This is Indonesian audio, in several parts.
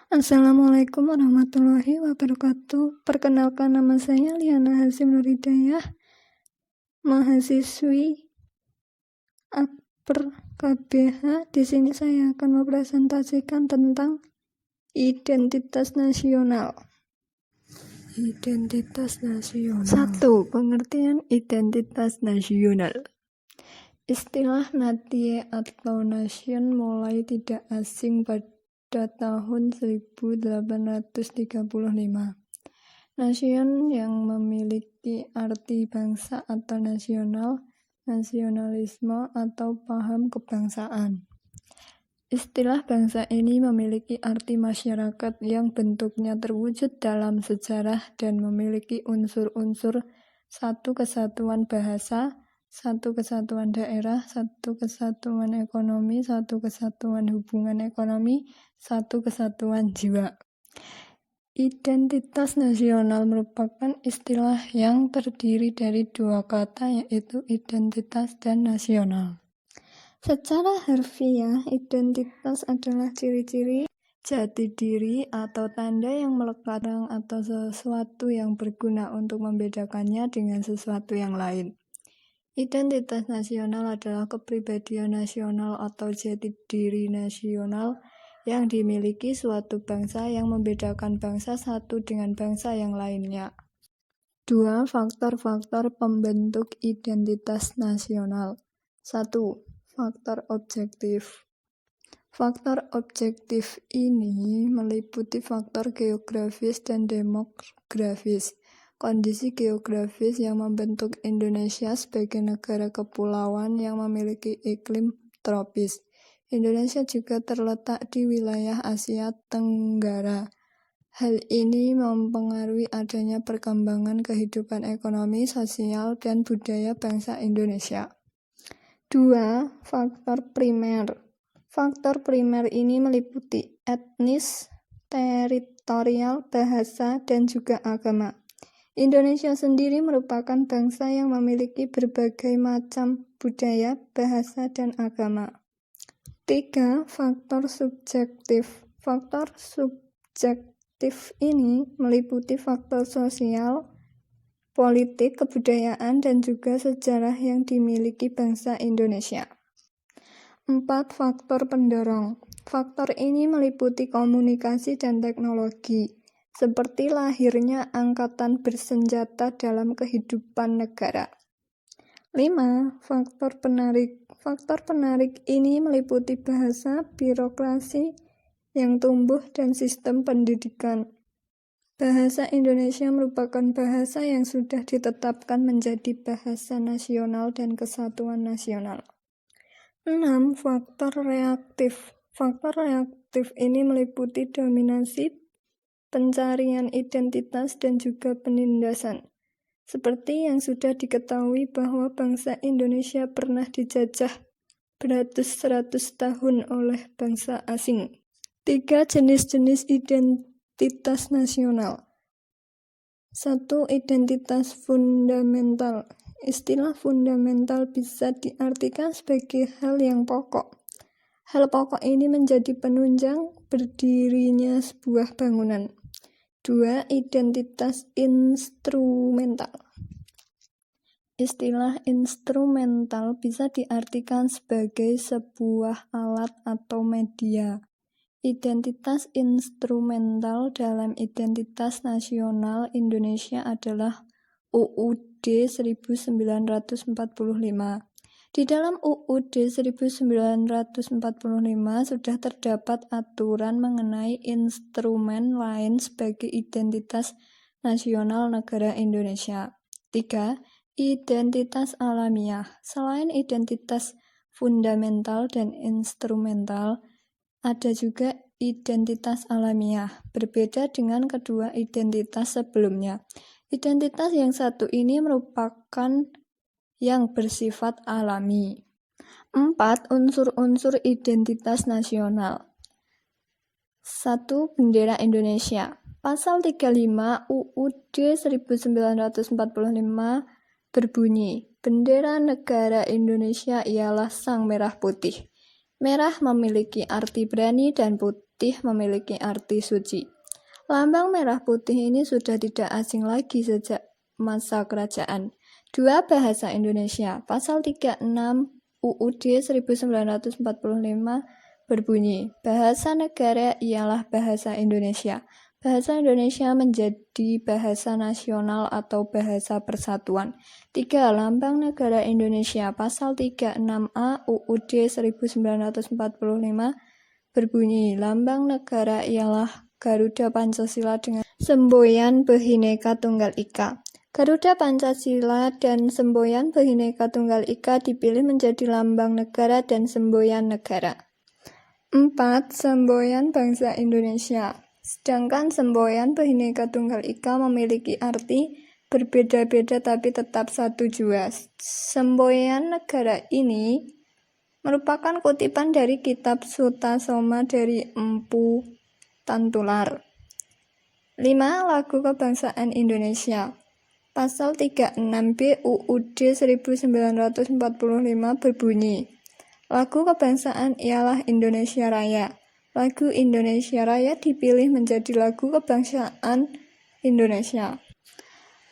Assalamualaikum warahmatullahi wabarakatuh. Perkenalkan, nama saya Liana Hasim Nuridayah, mahasiswi Akper KBH. Di sini saya akan mempresentasikan tentang identitas nasional. Identitas nasional. 1. Pengertian identitas nasional. Istilah natie atau nation mulai tidak asing pada tahun 1835. Nasion yang memiliki arti bangsa atau nasional, nasionalisme atau paham kebangsaan. Istilah bangsa ini memiliki arti masyarakat yang bentuknya terwujud dalam sejarah dan memiliki unsur-unsur: 1. Kesatuan bahasa, 1. Kesatuan daerah, 1. Kesatuan ekonomi, 1. Kesatuan hubungan ekonomi, 1. Kesatuan jiwa. Identitas nasional merupakan istilah yang terdiri dari dua kata, yaitu identitas dan nasional. Secara harfiah, identitas adalah ciri-ciri jati diri atau tanda yang melekat atau sesuatu yang berguna untuk membedakannya dengan sesuatu yang lain. Identitas nasional adalah kepribadian nasional atau jati diri nasional yang dimiliki suatu bangsa yang membedakan bangsa satu dengan bangsa yang lainnya. 2. Faktor-faktor pembentuk identitas nasional. 1. Faktor objektif. Faktor objektif ini meliputi faktor geografis dan demografis. Kondisi geografis yang membentuk Indonesia sebagai negara kepulauan yang memiliki iklim tropis. Indonesia juga terletak di wilayah Asia Tenggara. Hal ini mempengaruhi adanya perkembangan kehidupan ekonomi, sosial, dan budaya bangsa Indonesia. 2. Faktor primer. Faktor primer ini meliputi etnis, teritorial, bahasa, dan juga agama. Indonesia sendiri merupakan bangsa yang memiliki berbagai macam budaya, bahasa, dan agama. 3. Faktor subjektif. Faktor subjektif ini meliputi faktor sosial, politik, kebudayaan, dan juga sejarah yang dimiliki bangsa Indonesia. 4. Faktor pendorong. Faktor ini meliputi komunikasi dan teknologi, seperti lahirnya angkatan bersenjata dalam kehidupan negara. 5. Faktor penarik. Faktor penarik ini meliputi bahasa, birokrasi yang tumbuh, dan sistem pendidikan. Bahasa Indonesia merupakan bahasa yang sudah ditetapkan menjadi bahasa nasional dan kesatuan nasional. 6. Faktor reaktif. Faktor reaktif ini meliputi dominasi, pencarian identitas, dan juga penindasan. Seperti yang sudah diketahui bahwa bangsa Indonesia pernah dijajah beratus-ratus tahun oleh bangsa asing. 3. Jenis-jenis identitas nasional. 1. Identitas fundamental. Istilah fundamental bisa diartikan sebagai hal yang pokok. Hal pokok ini menjadi penunjang berdirinya sebuah bangunan. 2. Identitas instrumental. Istilah instrumental bisa diartikan sebagai sebuah alat atau media. Identitas instrumental dalam identitas nasional Indonesia adalah UUD 1945. Di dalam UUD 1945 sudah terdapat aturan mengenai instrumen lain sebagai identitas nasional negara Indonesia. 3. Identitas alamiah. Selain identitas fundamental dan instrumental, ada juga identitas alamiah. Berbeda dengan kedua identitas sebelumnya. Identitas yang satu ini merupakan yang bersifat alami. 4. Unsur-unsur identitas nasional. 1. Bendera Indonesia. Pasal 35 UUD 1945 berbunyi, bendera negara Indonesia ialah sang merah putih. Merah memiliki arti berani dan putih memiliki arti suci. Lambang merah putih ini sudah tidak asing lagi sejak masa kerajaan. 2. Bahasa Indonesia. Pasal 36 UUD 1945 berbunyi, bahasa negara ialah bahasa Indonesia. Bahasa Indonesia menjadi bahasa nasional atau bahasa persatuan. 3. Lambang negara Indonesia. Pasal 36A UUD 1945 berbunyi, lambang negara ialah Garuda Pancasila dengan semboyan Bhinneka Tunggal Ika. Garuda Pancasila dan semboyan Bhinneka Tunggal Ika dipilih menjadi lambang negara dan semboyan negara. 4. Semboyan bangsa Indonesia. Sedangkan semboyan Bhinneka Tunggal Ika memiliki arti berbeda-beda tapi tetap satu jua. Semboyan negara ini merupakan kutipan dari kitab Sutasoma dari Empu Tantular. 5. Lagu Kebangsaan Indonesia. Pasal 36B UUD 1945 berbunyi, lagu kebangsaan ialah Indonesia Raya. Lagu Indonesia Raya dipilih menjadi lagu kebangsaan Indonesia.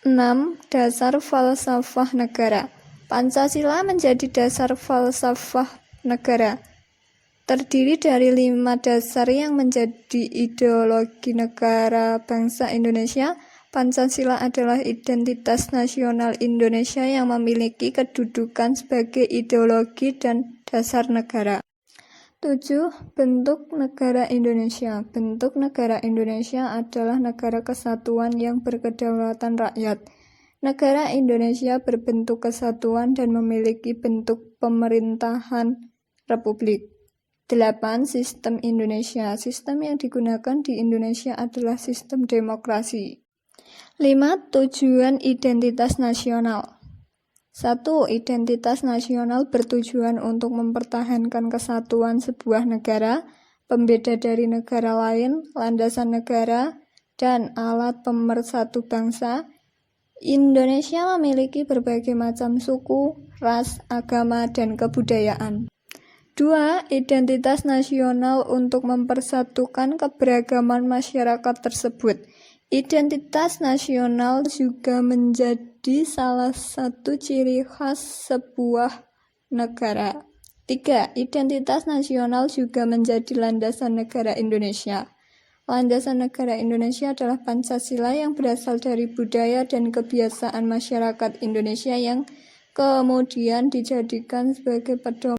6. Dasar falsafah negara. Pancasila menjadi dasar falsafah negara. Terdiri dari 5 dasar yang menjadi ideologi negara bangsa Indonesia. Pancasila adalah identitas nasional Indonesia yang memiliki kedudukan sebagai ideologi dan dasar negara. 7. Bentuk negara Indonesia. Bentuk negara Indonesia adalah negara kesatuan yang berkedaulatan rakyat. Negara Indonesia berbentuk kesatuan dan memiliki bentuk pemerintahan republik. 8. Sistem Indonesia. Sistem yang digunakan di Indonesia adalah sistem demokrasi. 5. Tujuan identitas nasional. 1. Identitas nasional bertujuan untuk mempertahankan kesatuan sebuah negara, pembeda dari negara lain, landasan negara, dan alat pemersatu bangsa. Indonesia memiliki berbagai macam suku, ras, agama, dan kebudayaan. 2. Identitas nasional untuk mempersatukan keberagaman masyarakat tersebut. Identitas nasional juga menjadi salah satu ciri khas sebuah negara. 3. Identitas nasional juga menjadi landasan negara Indonesia. Landasan negara Indonesia adalah Pancasila yang berasal dari budaya dan kebiasaan masyarakat Indonesia yang kemudian dijadikan sebagai pedoman